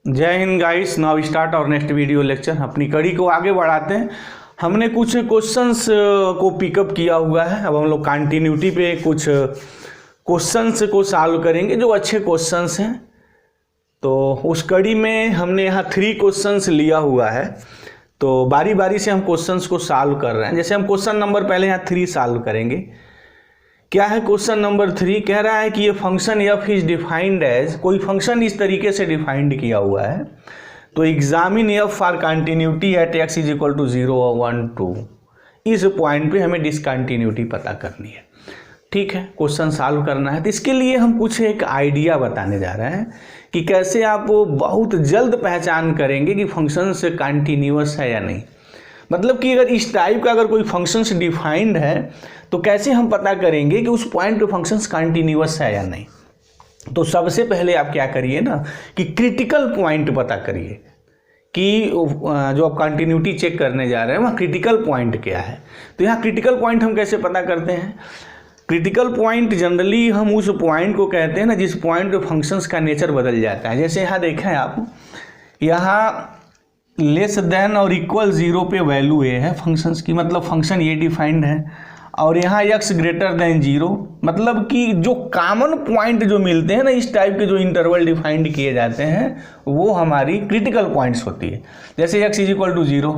जय Hind guys. Now start और next video lecture. अपनी कड़ी को आगे बढ़ाते हैं। हमने कुछ क्वेश्चंस को पिकअप किया हुआ है। अब हम लोग कंटिन्यूटी पे कुछ क्वेश्चंस को सॉल्व करेंगे जो अच्छे क्वेश्चंस हैं। तो उस कड़ी में हमने यहाँ 3 क्वेश्चंस लिया हुआ है, तो बारी बारी से हम क्वेश्चंस को सॉल्व कर रहे हैं। जैसे हम क्वेश्चन नंबर पहले यहाँ 3 सॉल्व करेंगे। क्या है क्वेश्चन नंबर 3? कह रहा है कि ये function f is defined as, कोई फंक्शन इस तरीके से डिफाइंड किया हुआ है, तो examine f for continuity at x is equal to 0 और 1 2। इस पॉइंट पे हमें डिसकंटिन्यूटी पता करनी है। ठीक है, क्वेश्चन सॉल्व करना है। तो इसके लिए हम कुछ एक आइडिया बताने जा रहे हैं कि कैसे आप बहुत जल्द पहचान करेंगे कि फंक्शन से कंटिन्यूअस है या नहीं। मतलब कि अगर इस टाइप का अगर कोई फंक्शंस डिफाइंड है तो कैसे हम पता करेंगे कि उस पॉइंट पे फंक्शंस कंटिन्यूअस है या नहीं। तो सबसे पहले आप क्या करिए ना कि क्रिटिकल पॉइंट पता करिए कि जो आप कंटिन्यूटी चेक करने जा रहे हैं वहाँ क्रिटिकल पॉइंट क्या है। तो यहाँ क्रिटिकल पॉइंट हम कैसे पता करते हैं? क्रिटिकल पॉइंट जनरली हम उस पॉइंट को कहते हैं ना जिस पॉइंट पे फंक्शंस का नेचर बदल जाता है। जैसे यहाँ देखें आप, यहाँ लेस देन और इक्वल 0 पे वैल्यू ए है फंक्शंस की, मतलब फंक्शन ये डिफाइंड है। और यहाँ x ग्रेटर देन 0, मतलब कि जो कॉमन पॉइंट जो मिलते हैं ना इस टाइप के जो इंटरवल डिफाइंड किए जाते हैं वो हमारी क्रिटिकल पॉइंट्स होती है। जैसे x इज इक्वल टू 0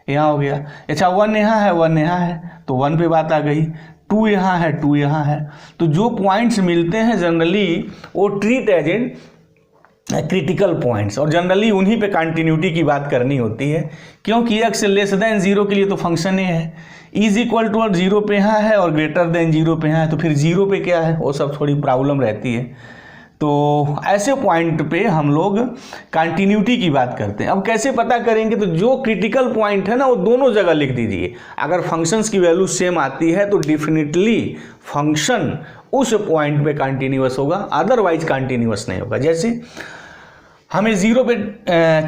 यहाँ हो गया। अच्छा 1 यहाँ है 1 यहाँ है तो 1 पे बात आ गई। 2 यहाँ है 2 यहाँ है। तो जो पॉइंट्स मिलते हैं जनरली वो treat as a critical points, और जनरली उन्हीं पे कंटिन्यूटी की बात करनी होती है, क्योंकि x लेस देन 0 के लिए तो फंक्शन है, इज इक्वल टू और 0 पे यहाँ है और ग्रेटर देन 0 पे यहाँ है, तो फिर 0 पे क्या है वो सब थोड़ी प्रॉब्लम रहती है। तो ऐसे पॉइंट पे हम लोग कंटिन्यूटी की बात करते हैं। अब कैसे पता करेंगे? तो जो क्रिटिकल पॉइंट है ना वो दोनों जगह लिख दीजिए। अगर फंक्शंस की वैल्यू सेम आती है तो डेफिनेटली फंक्शन उस पॉइंट पे कंटिन्यूअस होगा, अदरवाइज कंटिन्यूअस नहीं होगा। जैसे हमें 0 पे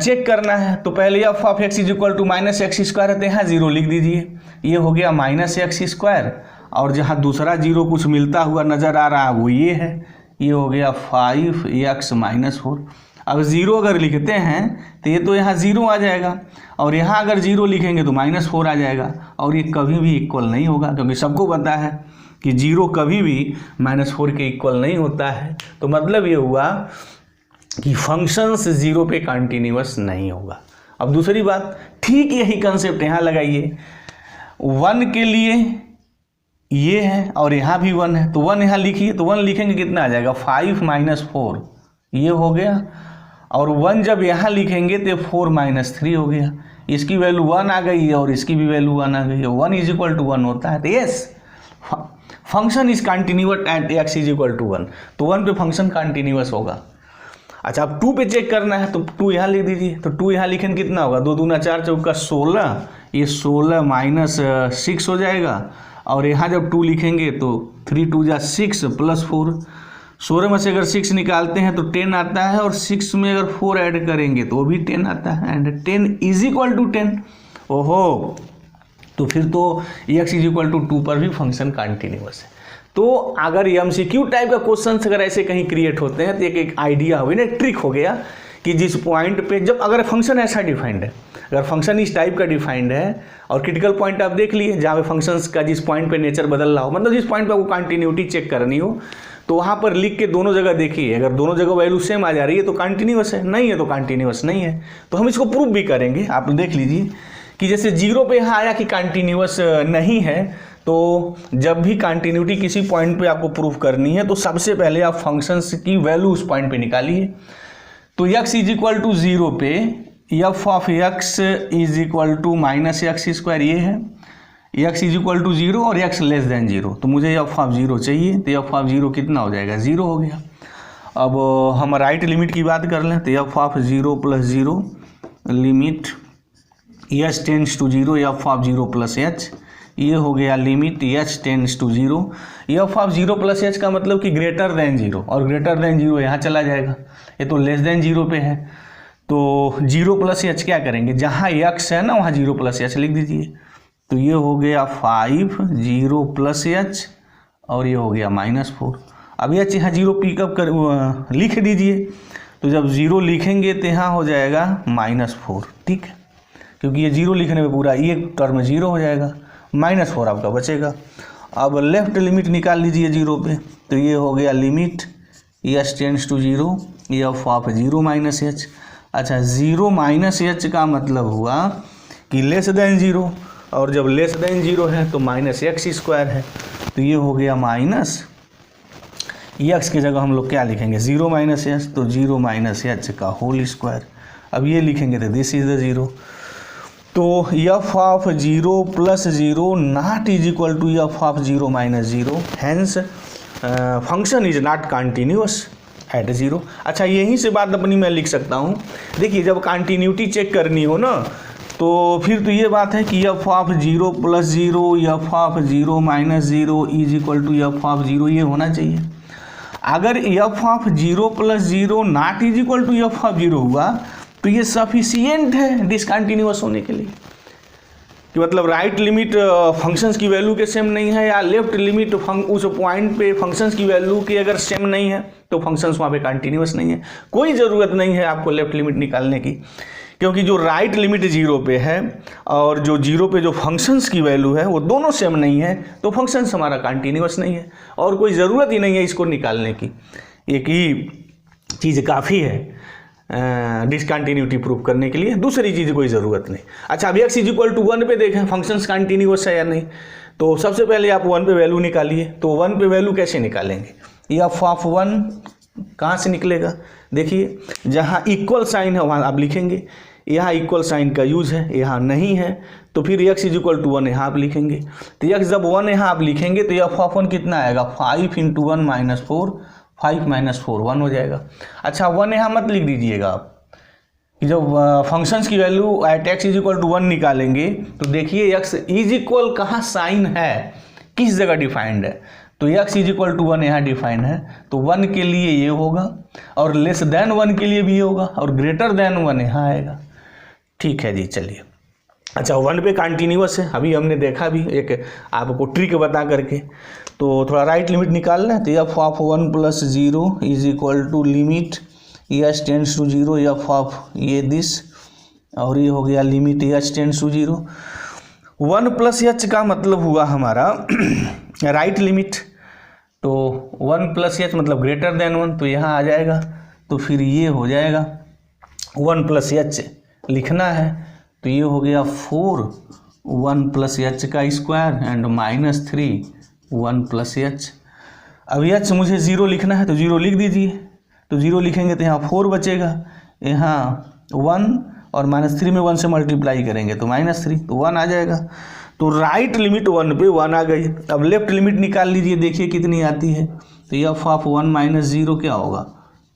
चेक करना है तो पहले f of x is equal to minus x square है, यहाँ 0 लिख दीजिए। ये हो गया माइनस एक्स स्क्वायर, और जहाँ दूसरा 0 कुछ मिलता हुआ नज़र आ रहा है वो ये है, ये हो गया 5x माइनस 4। अब 0 अगर लिखते हैं तो ये तो यहाँ 0 आ जाएगा, और यहाँ अगर 0 लिखेंगे तो -4 आ जाएगा, और ये कभी भी इक्वल नहीं होगा, क्योंकि सबको पता है कि 0 कभी भी -4 के इक्वल नहीं होता है। तो मतलब ये हुआ कि फंक्शंस 0 पे कंटिन्यूअस नहीं होगा। अब दूसरी बात, ठीक यही कंसेप्ट यहाँ लगाइए। 1 के लिए ये है और यहाँ भी 1 है, तो 1 यहाँ लिखिए, तो 1 लिखेंगे कितना आ जाएगा 5 - 4, ये हो गया। और 1 जब यहाँ लिखेंगे तो 4 - 3 हो गया। इसकी वैल्यू 1 आ गई है और इसकी भी वैल्यू 1 आ गई है। 1 इज इक्वल टू 1 होता है। तो yes, function is continuous at x is equal to 1, तो 1 पे फंक्शन कंटिन्यूअस होगा। अच्छा, अब 2 पे चेक करना है तो 2 यहाँ लिख दीजिए। तो 2 यहाँ लिखें कितना होगा, 2 दूना 4 चौका 16, ये 16 - 6 हो जाएगा। और यहाँ जब 2 लिखेंगे तो 3 2 जा 6 + 4, 16 में से अगर 6 निकालते हैं तो 10 आता है, और 6 में अगर 4 ऐड करेंगे तो वो भी 10 आता है, एंड 10 इज इक्वल टू 10। ओहो, तो फिर तो x इज इक्वल टू 2 पर भी फंक्शन कंटिन्यूअस है। तो अगर MCQ टाइप का क्वेश्चन अगर ऐसे कहीं क्रिएट होते हैं तो एक आइडिया हो गया, ट्रिक हो गया कि जिस पॉइंट पे जब अगर फंक्शन ऐसा डिफाइंड है, अगर फंक्शन इस टाइप का डिफाइंड है और क्रिटिकल पॉइंट आप देख लिए जहाँ पे फंक्शंस का जिस पॉइंट पे नेचर बदल रहा हो, मतलब जिस पॉइंट पे आपको कंटिन्यूटी चेक करनी हो, तो वहाँ पर लिख के दोनों जगह देखिए। अगर दोनों जगह वैल्यू सेम आ जा रही है तो कंटिन्यूअस है, नहीं है तो कंटिन्यूअस नहीं है। तो हम इसको प्रूव भी करेंगे। आप देख लीजिए कि जैसे 0 पे यहाँ आया कि कंटिन्यूअस नहीं है, तो जब भी कंटिन्यूटी किसी पॉइंट पे आपको प्रूफ करनी है तो सबसे पहले आप फंक्शंस की वैल्यू उस पॉइंट पे निकालिए। तो x इज इक्वल टू 0 पे f of x is equal to -x square ये है, x इज इक्वल टू 0 और x लेस देन 0, तो मुझे एफ ऑफ 0 चाहिए। तो एफ ऑफ 0 कितना हो जाएगा, 0 हो गया। अब हम राइट लिमिट की बात कर लें तो f of 0 + 0 limit h tends to 0 f of 0 + h, ये हो गया limit h tends to 0। F of 0 + h का मतलब कि ग्रेटर देन 0, और ग्रेटर देन 0 यहाँ चला जाएगा, ये तो लेस देन 0 पे है। तो 0 + h क्या करेंगे, जहाँ x है ना वहाँ 0 + h लिख दीजिए। तो ये हो गया 5 0 + h, और ये हो गया -4। अब h यहाँ 0 पिकअप कर लिख दीजिए। तो जब 0 लिखेंगे तो यहाँ हो जाएगा -4, ठीक है, क्योंकि ये 0 लिखने में पूरा ये टर्म 0 हो जाएगा, -4 आपका बचेगा। अब लेफ्ट लिमिट निकाल लीजिए 0 पे, तो ये हो गया limit s tends to 0 f of 0 minus h। अच्छा, 0 माइनस h का मतलब हुआ कि लेस देन 0, और जब लेस देन 0 है तो -x² है, तो ये हो गया माइनस x की जगह हम लोग क्या लिखेंगे 0 माइनस h, तो 0 माइनस h का होल स्क्वायर। अब ये लिखेंगे तो दिस इज द 0। तो f of 0 plus 0 not is equal to f of 0 minus 0, hence function is not continuous at 0। अच्छा, यहीं से बात अपनी मैं लिख सकता हूँ। देखिए, जब कंटिन्यूटी चेक करनी हो ना, तो फिर तो ये बात है कि f of 0 plus 0 f of 0 minus 0 is equal to f of 0 ये होना चाहिए। अगर f of 0 plus 0 not is equal to f of 0 हुआ तो ये सफिशियंट है डिसकंटिन्यूअस होने के लिए, कि मतलब राइट लिमिट फंक्शंस की वैल्यू के सेम नहीं है, या लेफ्ट लिमिट उस पॉइंट पे फंक्शंस की वैल्यू की अगर सेम नहीं है तो फंक्शंस वहाँ पे कंटिन्यूअस नहीं है। कोई ज़रूरत नहीं है आपको लेफ्ट लिमिट निकालने की, क्योंकि जो राइट लिमिट 0 पे है और जो 0 पे जो फंक्शंस की वैल्यू है वो दोनों सेम नहीं है, तो फंक्शंस हमारा कंटिन्यूअस नहीं है, और कोई ज़रूरत ही नहीं है इसको निकालने की। एक ही चीज़ काफ़ी है डिसकंटिन्यूटी प्रूफ करने के लिए, दूसरी चीज़ कोई ज़रूरत नहीं। अच्छा, अब x इज इक्वल टू 1 पे देखें फंक्शंस कंटिन्यूअस है या नहीं, तो सबसे पहले आप 1 पे वैल्यू निकालिए। तो 1 पे वैल्यू कैसे निकालेंगे, f ऑफ 1 कहाँ से निकलेगा, देखिए जहाँ इक्वल साइन है वहाँ आप लिखेंगे, यहाँ इक्वल साइन का यूज है, यहाँ नहीं है, तो फिर x इज इक्वल टू 1 यहाँ आप लिखेंगे। तो x जब 1 यहाँ आप लिखेंगे तो f ऑफ 1 कितना आएगा, 5 इंटू 1 माइनस 4, 5 माइनस 4 1 हो जाएगा। अच्छा, 1 यहाँ मत लिख दीजिएगा आप, कि जब फंक्शंस की value at x is equal to 1 निकालेंगे तो देखिए x इज इक्वल कहाँ साइन है, किस जगह डिफाइंड है, तो x इज इक्वल टू 1 यहाँ डिफाइंड है, तो 1 के लिए ये होगा, और लेस देन 1 के लिए भी ये होगा, और ग्रेटर देन 1 यहाँ आएगा। ठीक है जी, चलिए। अच्छा, 1 पे कंटिन्यूअस है, अभी हमने देखा भी एक आपको ट्रिक बता करके, तो थोड़ा राइट लिमिट निकालना है, तो f of 1 plus 0 is equal to limit s tends to 0 f of ये दिस, और ये हो गया limit s tends to 0। 1 plus h का मतलब हुआ हमारा राइट लिमिट, तो 1 प्लस h मतलब ग्रेटर देन 1, तो यहाँ आ जाएगा, तो फिर ये हो जाएगा 1 प्लस h लिखना है, तो ये हो गया 4 1 प्लस h का स्क्वायर एंड -3 1 प्लस h। अब h मुझे 0 लिखना है, तो 0 लिख दीजिए, तो 0 लिखेंगे तो यहाँ 4 बचेगा, यहाँ 1 और -3 में 1 से मल्टीप्लाई करेंगे तो -3, तो 1 आ जाएगा। तो राइट लिमिट 1 पे 1 आ गई। अब लेफ्ट लिमिट निकाल लीजिए, देखिए कितनी आती है, तो f ऑफ 1 माइनस 0 क्या होगा,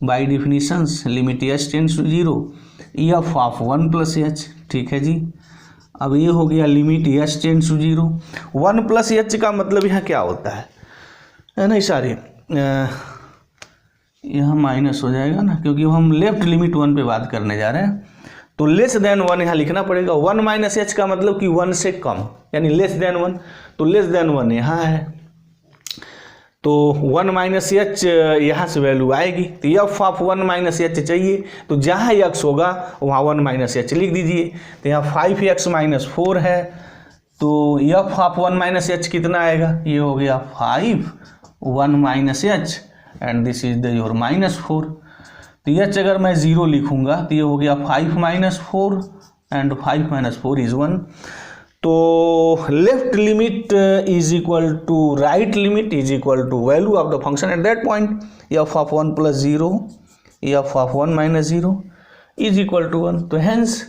by definitions limit s tends to 0 f of 1 plus h। ठीक है जी, अब ये हो गया limit s tends to 0। 1 plus h का मतलब यहाँ क्या होता है नहीं सारे यहाँ माइनस हो जाएगा ना, क्योंकि हम लेफ्ट लिमिट 1 पे बात करने जा रहे हैं, तो लेस देन 1 यहाँ लिखना पड़ेगा। 1 माइनस h का मतलब कि 1 से कम, यानी लेस देन 1, तो लेस देन 1 यहाँ है, तो 1 माइनस h यहाँ से वैल्यू आएगी, तो f ऑफ 1 माइनस h चाहिए, तो जहाँ x होगा वहाँ 1 माइनस h लिख दीजिए। तो यहाँ 5x माइनस 4 है, तो f ऑफ 1 माइनस h कितना आएगा, ये हो गया 5 1 minus h and this is the your -4। तो h अगर मैं 0 लिखूंगा तो ये हो गया 5 माइनस 4 एंड 5 माइनस 4 इज 1। तो left limit is equal to right limit is equal to value of the function at that point, f of 1 plus 0 f of 1 minus 0 is equal to 1। तो hence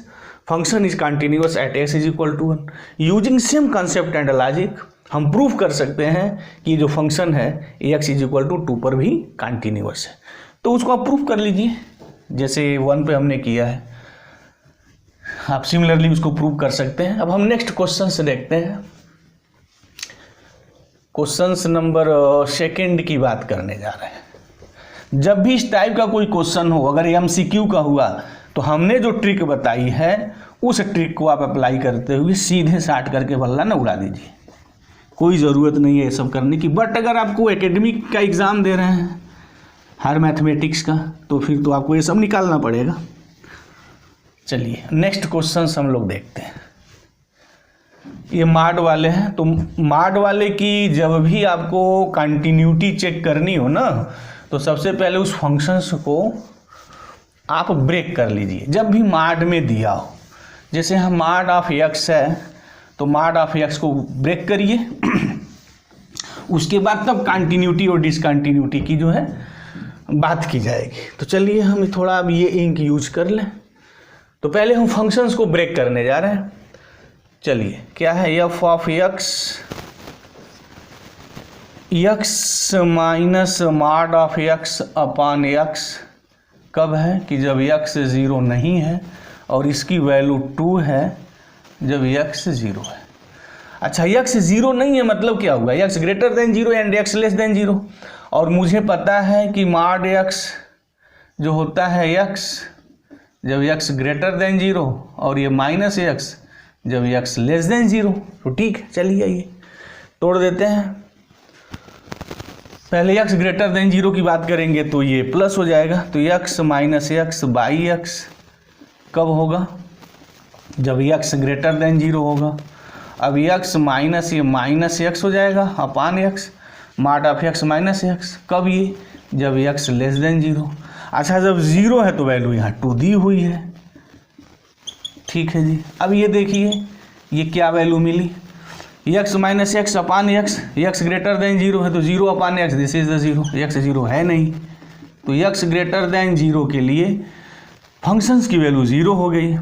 function is continuous at x is equal to 1। Using same concept and logic हम prove कर सकते हैं कि जो function है x is equal to 2 पर भी कंटिन्यूअस है। तो उसको आप प्रूव कर लीजिए, जैसे 1 पे हमने किया है, आप सिमिलरली उसको प्रूव कर सकते हैं। अब हम नेक्स्ट क्वेश्चन से देखते हैं। क्वेश्चन नंबर 2 की बात करने जा रहे हैं। जब भी इस टाइप का कोई क्वेश्चन हो, अगर MCQ का हुआ, तो हमने जो ट्रिक बताई है उस ट्रिक को आप अप्लाई करते हुए सीधे साट करके बल्ला ना उड़ा दीजिए। कोई ज़रूरत नहीं है ये सब करने की। बट अगर आपको एकेडमिक का एग्ज़ाम दे रहे हैं हर मैथमेटिक्स का, तो फिर तो आपको ये सब निकालना पड़ेगा। चलिए नेक्स्ट क्वेश्चन हम लोग देखते हैं। ये माड वाले हैं, तो माड वाले की जब भी आपको कंटिन्यूटी चेक करनी हो ना, तो सबसे पहले उस फंक्शंस को आप ब्रेक कर लीजिए। जब भी माड में दिया हो, जैसे हम माड ऑफ एक्स है, तो माड ऑफ एक्स को ब्रेक करिए उसके बाद तब कंटिन्यूटी और डिसकंटिन्यूटी की जो है बात की जाएगी। तो चलिए हम थोड़ा अब ये इंक यूज कर लें। तो पहले हम फंक्शंस को ब्रेक करने जा रहे हैं। चलिए क्या है, f of x, x minus माड ऑफ एक्स अपॉन एक्स कब है कि जब एक्स 0 नहीं है और इसकी वैल्यू 2 है जब एक्स 0 है। अच्छा एक्स 0 नहीं है मतलब क्या हुआ, x greater than 0 and x less than 0, और मुझे पता है कि माड एक्स जो होता है एक्स जब एक्स ग्रेटर देन 0 और ये माइनस एक्स जब एक्स लेस देन 0। तो ठीक है, चलिए ये तोड़ देते हैं। पहले एक्स ग्रेटर देन 0 की बात करेंगे तो ये प्लस हो जाएगा, तो x minus x by x कब होगा जब एक्स ग्रेटर देन 0 होगा। अब एक्स माइनस ये माइनस एक्स हो जाएगा अपान एक्स, माड ऑफ एक्स माइनस एक्स कब, ये जब एक्स लेस देन 0। अच्छा जब 0 है तो वैल्यू यहाँ 2 दी हुई है, ठीक है जी। अब ये देखिए ये क्या वैल्यू मिली, x minus x upon x, x greater than 0 है तो 0 upon x, this is the 0, x 0 है नहीं, तो एक्स ग्रेटर देन 0 के लिए फंक्शंस की वैल्यू 0 हो गई।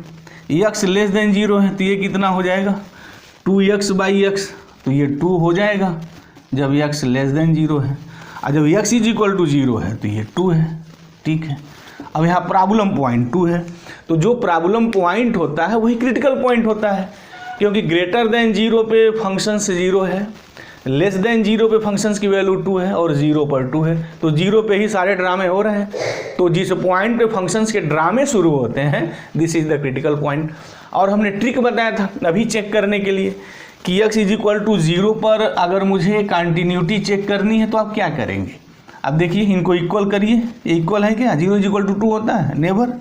एक्स लेस देन 0 है तो ये कितना हो जाएगा 2x बाई एक्स, तो ये 2 हो जाएगा जब एक्स लेस देन 0 है, और जब एक्स इज इक्वल टू 0 है तो ये 2 है, ठीक है। अब यहाँ प्रॉब्लम पॉइंट 2 है, तो जो प्रॉब्लम पॉइंट होता है वही क्रिटिकल पॉइंट होता है, क्योंकि ग्रेटर देन 0 पे फंक्शंस 0 है, लेस देन 0 पे फंक्शंस की वैल्यू 2 है और 0 पर 2 है, तो 0 पे ही सारे ड्रामे हो रहे हैं। तो जिस पॉइंट पे फंक्शंस के ड्रामे शुरू होते हैं this is the critical point. और हमने ट्रिक बताया था अभी चेक करने के लिए कि x इज इक्वल टू 0 पर अगर मुझे कंटिन्यूटी चेक करनी है तो आप क्या करेंगे। अब देखिए इनको इक्वल करिए, ये इक्वल है क्या, 0 इज इक्वल टू 2 होता है, नेवर,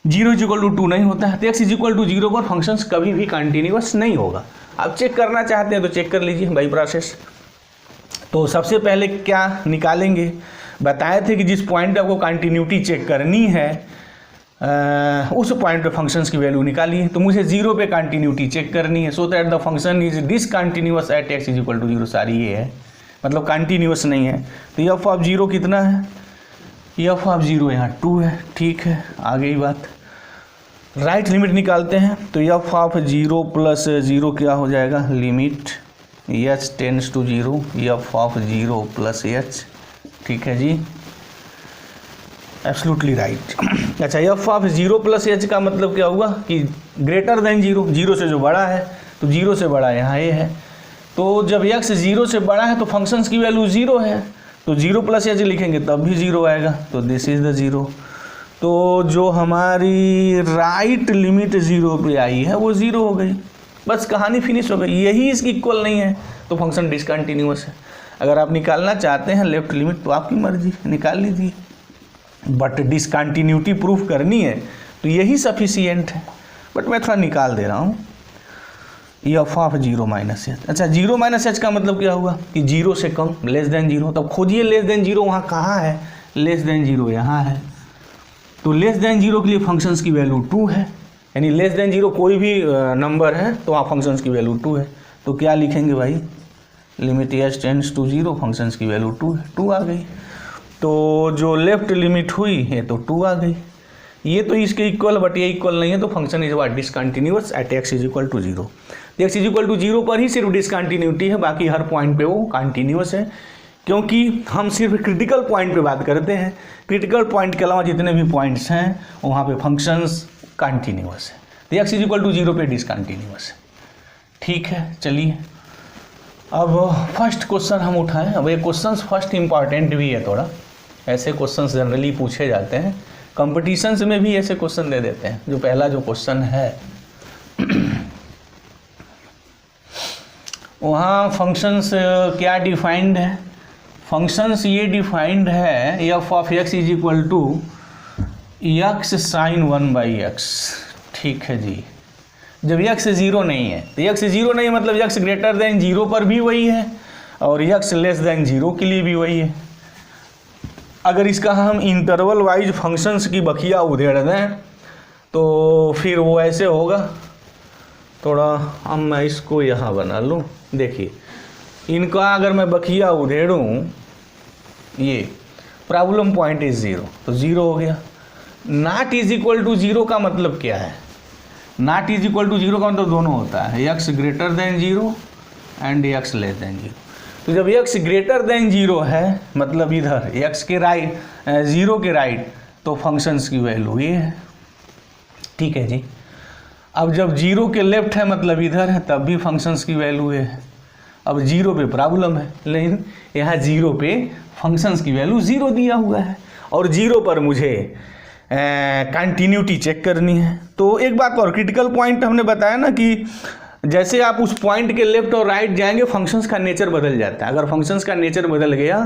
0 इज इक्वल टू 2 नहीं होता है, तो x इज इक्वल टू 0 पर फंक्शंस कभी भी कंटिन्यूअस नहीं होगा। आप चेक करना चाहते हैं तो चेक कर लीजिए बाई प्रोसेस। तो सबसे पहले क्या निकालेंगे, बताए थे कि जिस पॉइंट पे आपको कंटिन्यूटी चेक करनी है उस पॉइंट पे फंक्शंस की वैल्यू निकालिए। तो मुझे 0 पे कंटिन्यूटी चेक करनी है, so that the function is discontinuous at x is equal to 0, सारी ये है, मतलब कंटिन्यूअस नहीं है। तो एफ ऑफ 0 कितना है, एफ ऑफ 0 यहाँ 2 है, ठीक है। आगे ही बात राइट लिमिट निकालते हैं, तो एफ ऑफ 0 प्लस 0 क्या हो जाएगा, limit h tends to 0, f of 0 plus h, ठीक है जी, एब्सोल्युटली राइट। अच्छा एफ ऑफ 0 प्लस h का मतलब क्या हुआ कि ग्रेटर देन 0, 0 से जो बड़ा है, तो 0 से बड़ा यहाँ ये है, तो जब x 0 से बड़ा है तो फंक्शंस की वैल्यू 0 है, तो 0 प्लस h लिखेंगे तब भी 0 आएगा, तो दिस इज द 0। तो जो हमारी राइट लिमिट 0 पे आई है वो 0 हो गई, बस कहानी फिनिश हो गई। यही इसकी इक्वल नहीं है तो फंक्शन डिसकंटिन्यूअस है। अगर आप निकालना चाहते हैं लेफ्ट लिमिट तो आपकी मर्जी, निकाल लीजिए, बट डिसकंटिन्यूटी प्रूफ करनी है तो यही सफिशियंट है, बट मैं थोड़ा निकाल दे रहा हूँ। एफ ऑफ 0 माइनस एच, अच्छा 0 माइनस एच का मतलब क्या हुआ कि 0 से कम, लेस देन 0, तब खोजिए लेस देन 0 वहाँ कहाँ है, लेस देन 0 यहाँ है, तो लेस देन 0 के लिए फंक्शंस की वैल्यू 2 है, यानी लेस देन 0 कोई भी नंबर है तो वहाँ फंक्शंस की वैल्यू 2 है, तो क्या लिखेंगे भाई, limit h tends to 0, functions की वैल्यू 2 है, 2 आ गई। तो जो लेफ्ट लिमिट हुई है तो 2 आ गई, ये तो इसके इक्वल बट ये इक्वल नहीं है, तो function is what, discontinuous at x is equal to 0। x is equal to 0 पर ही सिर्फ डिसकंटिन्यूटी है, बाकी हर पॉइंट पे वो कंटिन्यूअस है, क्योंकि हम सिर्फ क्रिटिकल पॉइंट पे बात करते हैं। क्रिटिकल पॉइंट के अलावा जितने भी पॉइंट्स हैं वहाँ पे फंक्शंस कंटिन्यूअस है, तो x इज इक्वल टू 0 पे डिसकंटिन्यूअस है, ठीक है। चलिए अब फर्स्ट क्वेश्चन हम उठाएं। अब ये क्वेश्चंस फर्स्ट इंपॉर्टेंट भी है थोड़ा, ऐसे क्वेश्चंस जनरली पूछे जाते हैं, कंपटीशंस में भी ऐसे क्वेश्चन दे देते हैं। जो पहला जो क्वेश्चन है वहाँ फंक्शंस क्या डिफाइंड है, फंक्शंस ये डिफाइंड है f of x is equal to x sine 1/x। ठीक है जी, जब x 0 नहीं है तो x 0 नहीं मतलब x ग्रेटर देन 0 पर भी वही है और x लेस देन 0 के लिए भी वही है। अगर इसका हम इंटरवल वाइज फंक्शंस की बखिया उधेड़ दें तो फिर वो ऐसे होगा, थोड़ा अब मैं इसको यहाँ बना लूँ। देखिए इनका अगर मैं बखिया उधेड़ूँ, ये प्रॉब्लम पॉइंट इज 0 तो 0 हो गया। नॉट इज इक्वल टू 0 का मतलब क्या है? नॉट इज इक्वल टू 0 का मतलब दोनों होता है, x greater than 0 and x less than 0। तो जब x ग्रेटर देन 0 है मतलब इधर x के राइट 0 के राइट तो फंक्शंस की वैल्यू ये है। ठीक है जी। अब जब 0 के लेफ्ट है मतलब इधर है तब भी फंक्शंस की वैल्यू है। अब 0 पे प्रॉब्लम है, लेकिन यहाँ 0 पे फंक्शंस की वैल्यू 0 दिया हुआ है और 0 पर मुझे कंटिन्यूटी चेक करनी है। तो एक बात और क्रिटिकल पॉइंट हमने बताया ना कि जैसे आप उस पॉइंट के लेफ्ट और राइट जाएंगे फंक्शंस का नेचर बदल जाता है। अगर फंक्शंस का नेचर बदल गया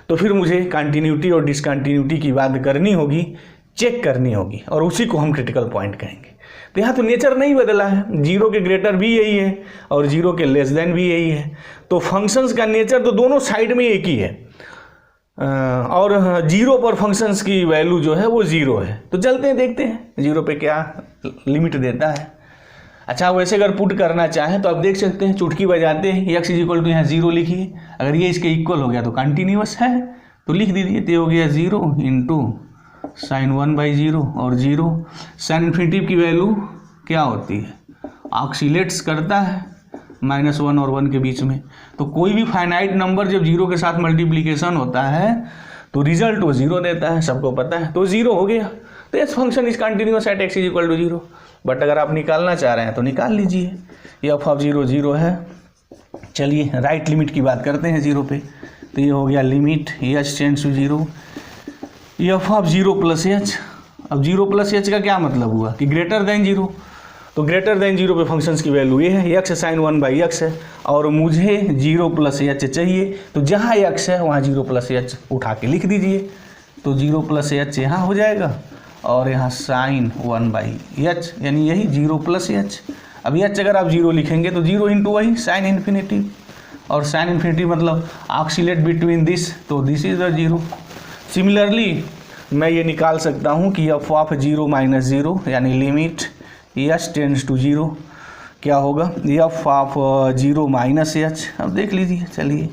तो फिर मुझे कंटिन्यूटी और डिसकंटिन्यूटी की बात करनी होगी, चेक करनी होगी और उसी को हम क्रिटिकल पॉइंट कहेंगे। तो यहाँ तो नेचर नहीं बदला है, 0 के ग्रेटर भी यही है और 0 के लेस देन भी यही है। तो फंक्शंस का नेचर तो दोनों साइड में एक ही है और 0 पर फंक्शंस की वैल्यू जो है वो 0 है। तो चलते हैं देखते हैं 0 पे क्या लिमिट देता है। अच्छा वैसे अगर पुट करना चाहें तो आप देख सकते हैं, चुटकी बजाते हैं x इज इक्वल टू यहाँ 0 लिखिए। अगर ये इसके इक्वल हो गया तो कंटिन्यूअस है तो लिख दीजिए, तो हो गया 0 इंटू साइन 1/0 और 0 साइन इन्फिनिटी की वैल्यू क्या होती है, ऑक्सीलेट्स करता है -1 और 1 के बीच में। तो कोई भी फाइनाइट नंबर जब 0 के साथ मल्टीप्लिकेशन होता है तो रिजल्ट वो 0 देता है, सबको पता है। तो 0 हो गया। तो इस function is continuous at x is equal to 0। But अगर आप निकालना चाह रहे हैं तो निकाल लीजिए। एफ ऑफ 0 0 है। चलिए राइट लिमिट की बात करते हैं 0 पे। तो ये हो गया limit h tends to 0 f of 0 plus h. अब 0 प्लस एच का क्या मतलब हुआ कि ग्रेटर देन 0। तो ग्रेटर देन 0 पे फंक्शंस की वैल्यू ये है, x साइन 1/x है और मुझे 0 प्लस एच चाहिए। तो जहाँ x है वहाँ 0 प्लस एच उठा के लिख दीजिए। तो 0 प्लस एच यहाँ हो जाएगा और यहाँ साइन 1/h यानी यही 0 प्लस एच। अब एच अगर आप 0 लिखेंगे तो 0 इंटू वही साइन इन्फिनिटी, और साइन इन्फिनिटी मतलब ऑक्सीलेट बिटवीन दिस, तो दिस इज द 0। सिमिलरली मैं ये निकाल सकता हूँ कि एफ ऑफ 0 - 0 यानी लिमिट h टेंड्स टू 0 क्या होगा, एफ ऑफ 0 - h। अब देख लीजिए, चलिए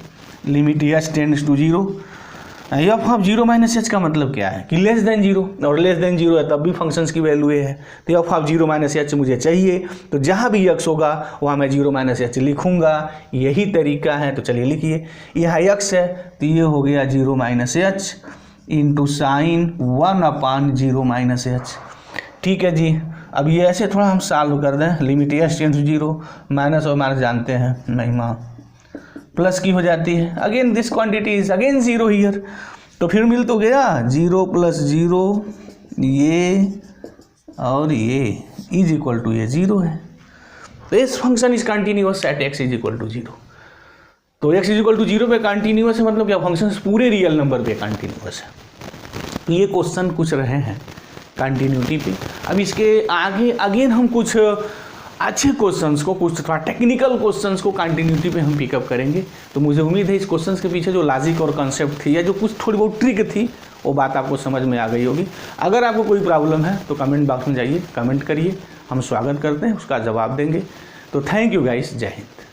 limit h tends to 0। F of 0 - h का मतलब क्या है कि लेस देन 0, और लेस देन 0 है तब भी फंक्शंस की वैल्यू ये है। तो एफ ऑफ 0 - h मुझे चाहिए, तो जहाँ भी x होगा वहाँ मैं 0 - h लिखूँगा, यही तरीका है। तो चलिए लिखिए, यहाँ x है तो ये हो गया 0 - h इंटू साइन 1/0 - h। ठीक है जी। अब ये ऐसे थोड़ा हम सॉल्व कर दें, limit h tends to 0, minus और माइनस जानते हैं महिमा प्लस की हो जाती है। Again this quantity is again 0 here, तो फिर मिल तो गया 0 + 0 ये और ये इज इक्वल टू ये 0 है। तो इस function is continuous at x is equal to 0। तो x इज इक्वल टू 0 पे कंटिन्यूअस है मतलब क्या, फंक्शन पूरे रियल नंबर पे कंटिन्यूअस है। तो ये क्वेश्चन कुछ रहे हैं कंटिन्यूटी पे। अब इसके आगे अगेन हम कुछ अच्छे क्वेश्चंस को, कुछ थोड़ा टेक्निकल क्वेश्चंस को कंटिन्यूटी पे हम पिकअप करेंगे। तो मुझे उम्मीद है इस क्वेश्चंस के पीछे जो लॉजिक और कंसेप्ट थी या जो कुछ थोड़ी बहुत ट्रिक थी वो बात आपको समझ में आ गई होगी। अगर आपको कोई प्रॉब्लम है तो कमेंट बॉक्स में जाइए, कमेंट करिए, हम स्वागत करते हैं, उसका जवाब देंगे। तो थैंक यू गाइस, जय हिंद।